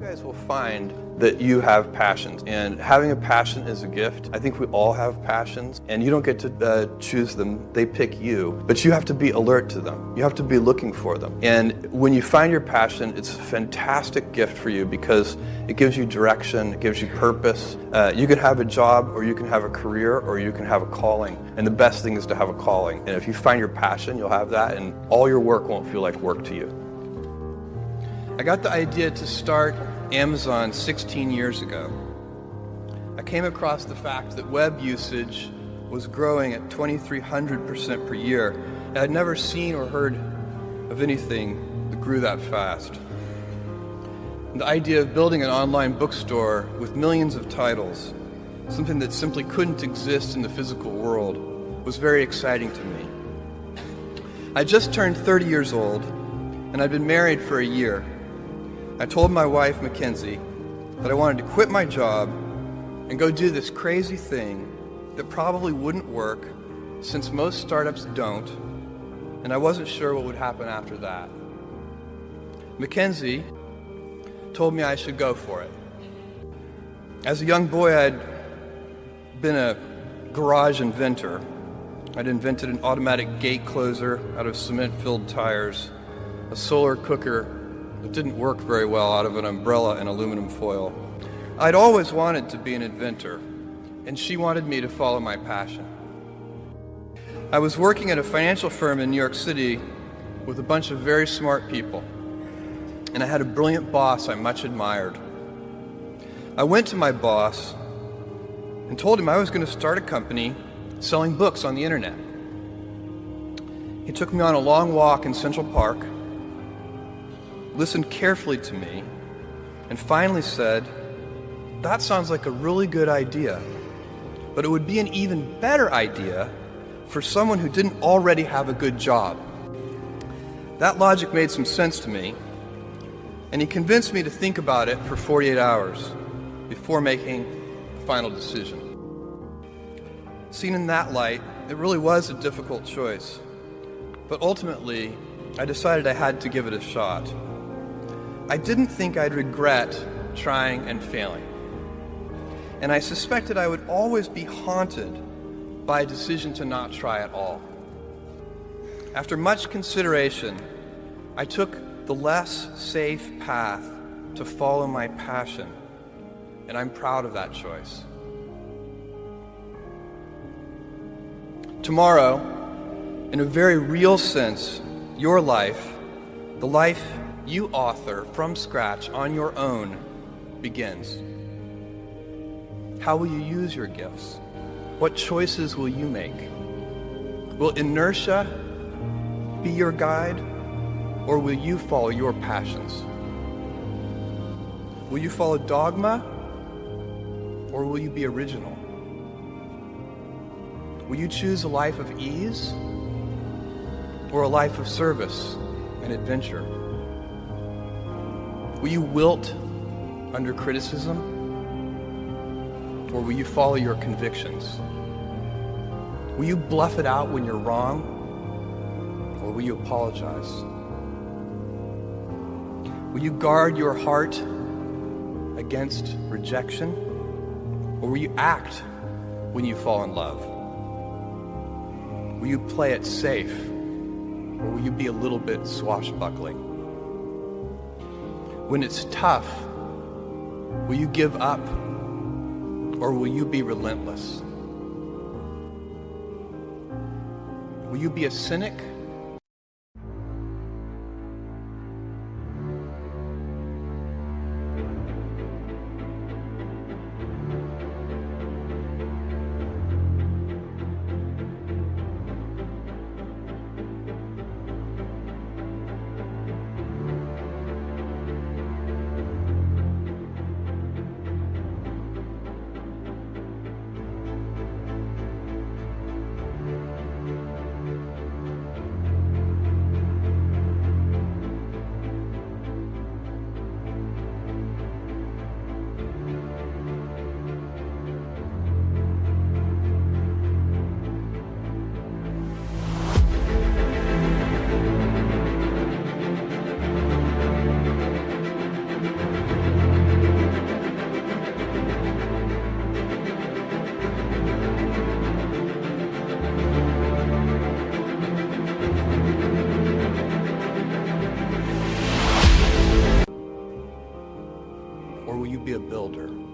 guys will find that you have passions, and having a passion is a gift. I think we all have passions, and you don't get to choose them. They pick you, but you have to be alert to them. You have to be looking for them. And when you find your passion, it's a fantastic gift for you because it gives you direction, it gives you purpose. You can have a job, or you can have a career, or you can have a calling. And the best thing is to have a calling. And if you find your passion, you'll have that, and all your work won't feel like work to you. I got the idea to start Amazon 16 years ago. I came across the fact that web usage was growing at 2,300% per year. I had never seen or heard of anything that grew that fast. And the idea of building an online bookstore with millions of titles, something that simply couldn't exist in the physical world, was very exciting to me. I just turned 30 years old, and I'd been married for a year. I told my wife, Mackenzie, that I wanted to quit my job and go do this crazy thing that probably wouldn't work since most startups don't, and I wasn't sure what would happen after that. Mackenzie told me I should go for it. As a young boy, I'd been a garage inventor. I'd invented an automatic gate closer out of cement-filled tires, a solar cooker that didn't work very well out of an umbrella and aluminum foil. I'd always wanted to be an inventor, and she wanted me to follow my passion. I was working at a financial firm in New York City with a bunch of very smart people, and I had a brilliant boss I much admired. I went to my boss and told him I was going to start a company selling books on the internet. He took me on a long walk in Central Park, listened carefully to me, and finally said, "That sounds like a really good idea, but it would be an even better idea for someone who didn't already have a good job." That logic made some sense to me, and he convinced me to think about it for 48 hours before making a final decision. Seen in that light, it really was a difficult choice, but ultimately, I decided I had to give it a shot. I didn't think I'd regret trying and failing, and I suspected I would always be haunted by a decision to not try at all. After much consideration, I took the less safe path to follow my passion, and I'm proud of that choice. Tomorrow, in a very real sense, your life, the life you author from scratch on your own, begins. How will you use your gifts? What choices will you make? Will inertia be your guide, or will you follow your passions? Will you follow dogma, or will you be original? Will you choose a life of ease, or a life of service and adventure? Will you wilt under criticism, or will you follow your convictions? Will you bluff it out when you're wrong, or will you apologize? Will you guard your heart against rejection, or will you act when you fall in love? Will you play it safe, or will you be a little bit swashbuckling? When it's tough, will you give up, or will you be relentless? Will you be a cynic, you be a builder?